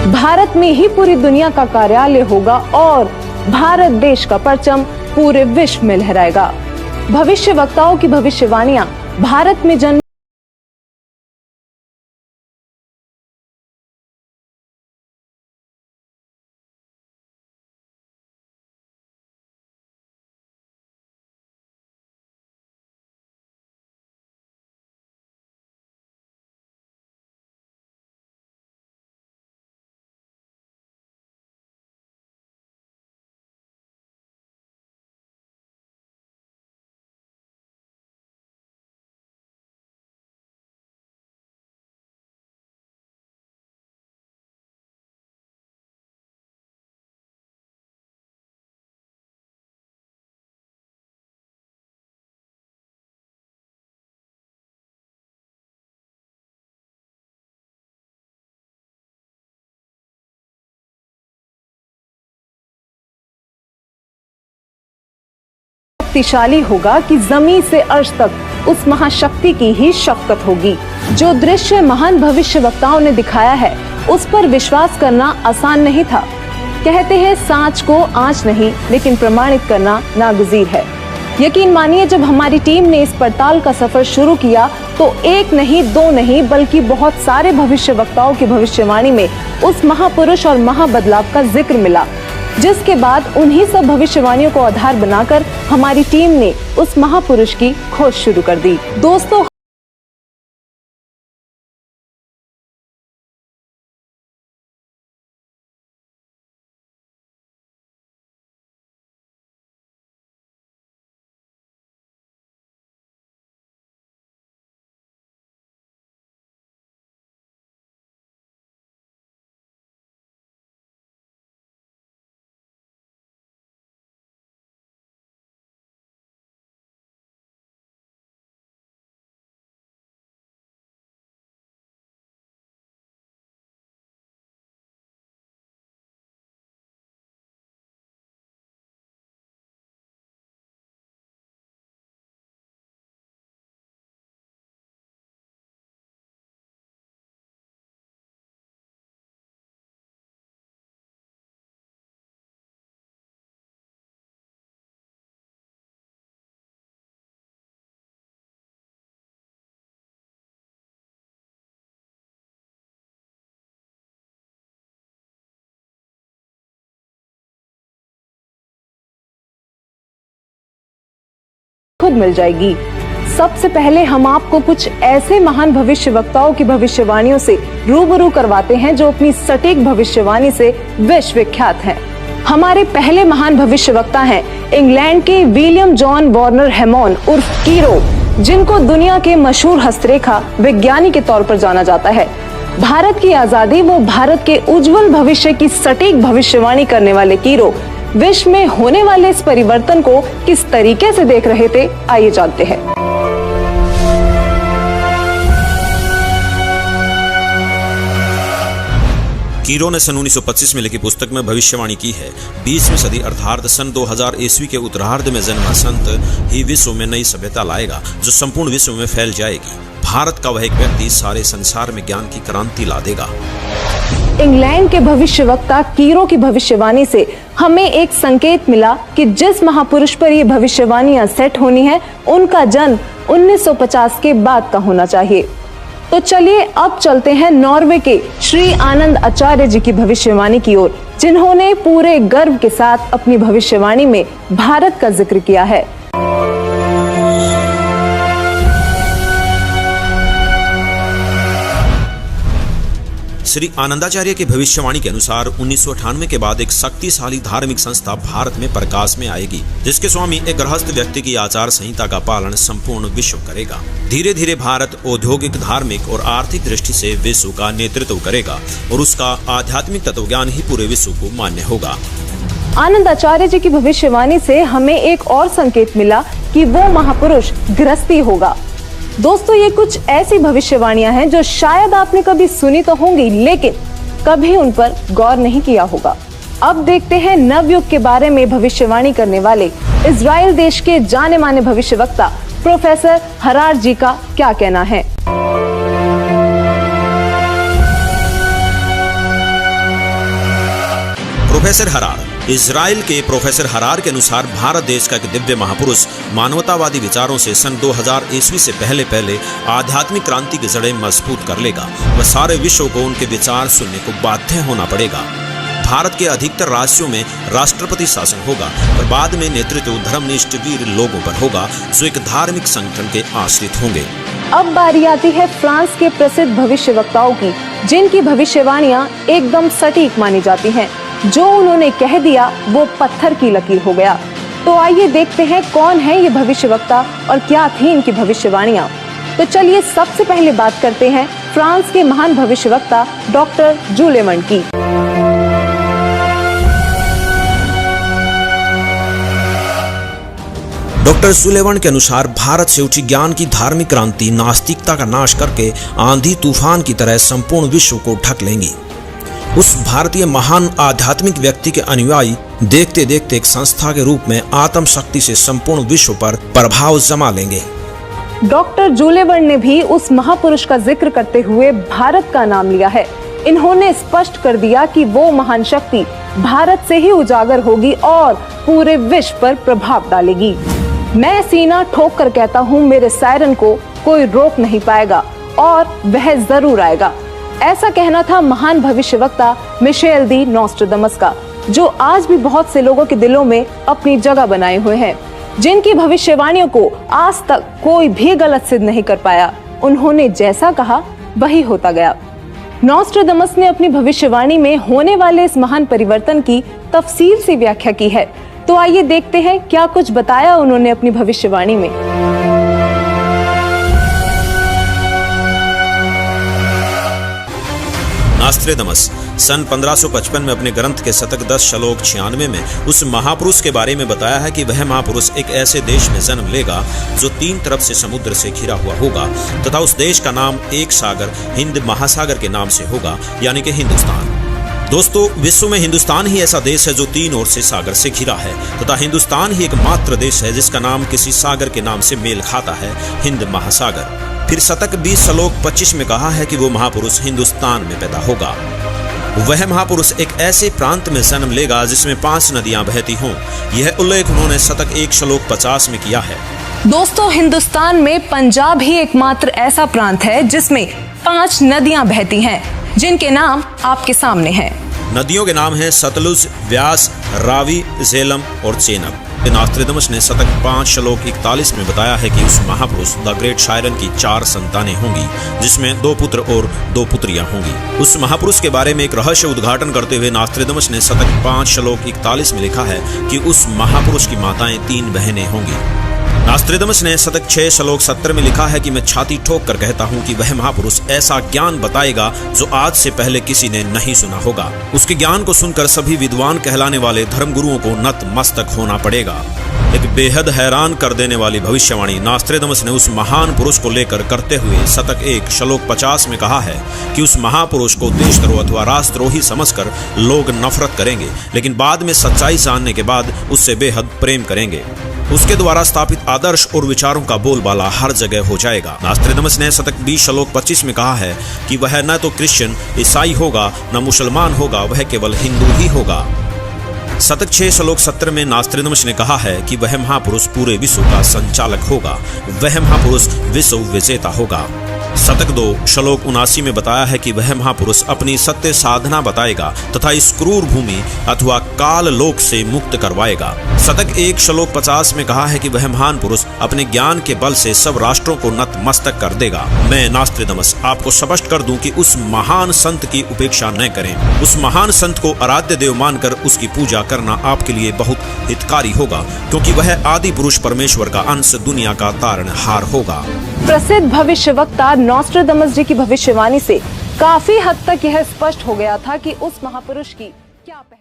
भारत में ही पूरी दुनिया का कार्यालय होगा और भारत देश का परचम पूरे विश्व में लहराएगा। भविष्यवक्ताओं की भविष्यवाणियां भारत में जन्म शक्तिशाली होगा कि जमीन से अर्श तक उस महाशक्ति की ही शक्ति होगी। जो दृश्य महान भविष्यवक्ताओं ने दिखाया है उस पर विश्वास करना आसान नहीं था। कहते हैं सांच को आंच नहीं लेकिन प्रमाणित करना नागुज़ीर है। यकीन मानिए जब हमारी टीम ने इस पड़ताल का सफर शुरू किया तो एक नहीं दो नहीं बल्कि बहुत सारे भविष्यवक्ताओं की भविष्यवाणी में उस महापुरुष और महाबदलाव का जिक्र मिला, जिसके बाद उन्हीं सब भविष्यवाणियों को आधार बनाकर हमारी टीम ने उस महापुरुष की खोज शुरू कर दी। दोस्तों, खुद मिल जाएगी। सबसे पहले हम आपको कुछ ऐसे महान भविष्यवक्ताओं की भविष्यवाणियों से रूबरू करवाते हैं जो अपनी सटीक भविष्यवाणी से विश्व विख्यात हैं। हमारे पहले महान भविष्यवक्ता हैं इंग्लैंड के विलियम जॉन वार्नर हैमॉन उर्फ कीरो, जिनको दुनिया के मशहूर हस्तरेखा विज्ञानी के तौर पर जाना जाता है। भारत की आजादी व भारत के उज्जवल भविष्य की सटीक भविष्यवाणी करने वाले कीरो विश्व में होने वाले इस परिवर्तन को किस तरीके से देख रहे थे, आइए जानते हैं। कीरो ने सन 1925 में लिखी पुस्तक में भविष्यवाणी की है 20वीं सदी अर्थात सन 2000 ईस्वी के उत्तरार्ध में जन्मा संत ही विश्व में नई सभ्यता लाएगा जो संपूर्ण विश्व में फैल जाएगी। भारत का वह एक व्यक्ति सारे संसार में ज्ञान की क्रांति ला देगा। इंग्लैंड के भविष्यवक्ता कीरो की भविष्यवाणी से हमें एक संकेत मिला कि जिस महापुरुष पर ये भविष्यवाणियां सेट होनी है उनका जन्म 1950 के बाद का होना चाहिए। तो चलिए अब चलते हैं नॉर्वे के श्री आनंद आचार्य जी की भविष्यवाणी की ओर, जिन्होंने पूरे गर्व के साथ अपनी भविष्यवाणी में भारत का जिक्र किया है। श्री आनंदाचार्य की भविष्यवाणी के अनुसार 1998 के बाद एक शक्तिशाली धार्मिक संस्था भारत में प्रकाश में आएगी, जिसके स्वामी एक गृहस्थ व्यक्ति की आचार संहिता का पालन संपूर्ण विश्व करेगा। धीरे धीरे भारत औद्योगिक, धार्मिक और आर्थिक दृष्टि से विश्व का नेतृत्व करेगा और उसका आध्यात्मिक तत्वज्ञान ही पूरे विश्व को मान्य होगा। आनंद आचार्य जी की भविष्यवाणी से हमें एक और संकेत मिला कि वो महापुरुष गृहस्थी होगा। दोस्तों, ये कुछ ऐसी भविष्यवाणियां हैं जो शायद आपने कभी सुनी तो होंगी लेकिन कभी उन पर गौर नहीं किया होगा। अब देखते हैं नवयुग के बारे में भविष्यवाणी करने वाले इजराइल देश के जाने माने भविष्यवक्ता प्रोफेसर हरार जी का क्या कहना है। प्रोफेसर हरार। इजराइल के प्रोफेसर हरार के अनुसार भारत देश का एक दिव्य महापुरुष मानवतावादी विचारों से सन 2000 ईस्वी से पहले आध्यात्मिक क्रांति की जड़ें मजबूत कर लेगा। वह सारे विश्व को उनके विचार सुनने को बाध्य होना पड़ेगा। भारत के अधिकतर राज्यों में राष्ट्रपति शासन होगा और बाद में नेतृत्व धर्मनिष्ठ वीर लोगों पर होगा जो एक धार्मिक संगठन के आश्रित होंगे। अब बारी आती है फ्रांस के प्रसिद्ध भविष्यवक्ताओं की, जिनकी भविष्यवाणियां एकदम सटीक मानी जाती हैं। जो उन्होंने कह दिया वो पत्थर की लकीर हो गया। तो आइए देखते हैं कौन है ये भविष्यवक्ता और क्या थी इनकी भविष्यवाणियां। तो चलिए सबसे पहले बात करते हैं फ्रांस के महान भविष्यवक्ता डॉक्टर जूले वर्न की। डॉक्टर जूले वर्न के अनुसार भारत से उठी ज्ञान की धार्मिक क्रांति नास्तिकता का नाश करके आंधी तूफान की तरह संपूर्ण विश्व को ढक लेंगी। उस भारतीय महान आध्यात्मिक व्यक्ति के अनुयायी देखते देखते एक संस्था के रूप में आत्म शक्ति से संपूर्ण विश्व पर प्रभाव जमा लेंगे। डॉक्टर जूले वर्न ने भी उस महापुरुष का जिक्र करते हुए भारत का नाम लिया है। इन्होंने स्पष्ट कर दिया कि वो महान शक्ति भारत से ही उजागर होगी और पूरे विश्व पर प्रभाव डालेगी। मैं सीना ठोक कर कहता हूँ, मेरे सायरन को कोई रोक नहीं पाएगा और वह जरूर आएगा। ऐसा कहना था महान भविष्यवक्ता मिशेल दी नॉस्ट्राडामस का, जो आज भी बहुत से लोगों के दिलों में अपनी जगह बनाए हुए हैं, जिनकी भविष्यवाणियों को आज तक कोई भी गलत सिद्ध नहीं कर पाया। उन्होंने जैसा कहा वही होता गया। नॉस्ट्राडामस ने अपनी भविष्यवाणी में होने वाले इस महान परिवर्तन की तफसील से व्याख्या की है। तो आइए देखते हैं क्या कुछ बताया उन्होंने अपनी भविष्यवाणी में। नॉस्ट्राडामस सन 1555 में अपने ग्रंथ के शतक 10 श्लोक 96 में उस महापुरुष के बारे में बताया है कि वह महापुरुष एक ऐसे देश में जन्म लेगा जो 3 तरफ से समुद्र से घिरा हुआ होगा तथा उस देश का नाम एक सागर हिंद महासागर के नाम से होगा, यानी कि हिंदुस्तान। दोस्तों, विश्व में हिंदुस्तान ही ऐसा देश है जो 3 ओर से सागर से घिरा है तथा हिंदुस्तान ही एकमात्र देश है जिसका नाम किसी सागर के नाम से मेल खाता है, हिंद महासागर। फिर शतक 20 श्लोक 25 में कहा है कि वो महापुरुष हिंदुस्तान में पैदा होगा। वह महापुरुष एक ऐसे प्रांत में जन्म लेगा जिसमें 5 नदियां बहती हों। यह उल्लेख उन्होंने शतक 1 श्लोक 50 में किया है। दोस्तों, हिंदुस्तान में पंजाब ही एकमात्र ऐसा प्रांत है जिसमें 5 नदियां बहती हैं, जिनके नाम आपके सामने हैं। नदियों के नाम हैं सतलुज, व्यास, रावी, झेलम और चेनाब। नॉस्ट्राडामस ने शतक 5 श्लोक 41 में बताया है कि उस महापुरुष द ग्रेट शायरन की 4 संतानें होंगी, जिसमें 2 पुत्र और 2 पुत्रियां होंगी। उस महापुरुष के बारे में एक रहस्य उद्घाटन करते हुए नॉस्ट्राडामस ने शतक 5 श्लोक 41 में लिखा है कि उस महापुरुष की माताएं 3 बहनें होंगी। नॉस्ट्राडामस ने शतक 6 श्लोक 70 में लिखा है कि मैं छाती ठोक कर कहता हूँ कि वह महापुरुष ऐसा ज्ञान बताएगा जो आज से पहले किसी ने नहीं सुना होगा। उसके ज्ञान को सुनकर सभी विद्वान कहलाने वाले धर्मगुरुओं को नतमस्तक होना पड़ेगा। एक बेहद हैरान कर देने वाली भविष्यवाणी नॉस्ट्राडामस ने उस महान पुरुष को लेकर करते हुए शतक 1 श्लोक 50 में कहा है कि उस महापुरुष को देशद्रोह अथवा राष्ट्रद्रोही समझकर लोग नफरत करेंगे, लेकिन बाद में सच्चाई जानने के बाद उससे बेहद प्रेम करेंगे। उसके द्वारा स्थापित आदर्श और विचारों का बोलबाला हर जगह हो जाएगा। नॉस्ट्राडामस ने शतक 20 श्लोक 25 में कहा है कि वह न तो क्रिश्चियन ईसाई होगा न मुसलमान होगा, वह केवल हिंदू ही होगा। शतक 6 श्लोक 70 में नॉस्ट्राडामस ने कहा है कि वह महापुरुष पूरे विश्व का संचालक होगा, वह महापुरुष विश्व विजेता होगा। शतक 2 श्लोक 79 में बताया है कि वह महापुरुष अपनी सत्य साधना बताएगा तथा इस क्रूर भूमि अथवा काल लोक से मुक्त करवाएगा। शतक 1 श्लोक 50 में कहा है कि वह महान पुरुष अपने ज्ञान के बल से सब राष्ट्रों को नतमस्तक कर देगा। मैं नॉस्ट्राडामस आपको स्पष्ट कर दूं कि उस महान संत की उपेक्षा न करें। उस महान संत को आराध्य देव मानकर उसकी पूजा करना आपके लिए बहुत हितकारी होगा, क्योंकि वह आदि पुरुष परमेश्वर का अंश दुनिया का तारणहार होगा। प्रसिद्ध भविष्यवक्ता नॉस्ट्राडामस जी की भविष्यवाणी से काफी हद तक यह स्पष्ट हो गया था कि उस महापुरुष की क्या पहचान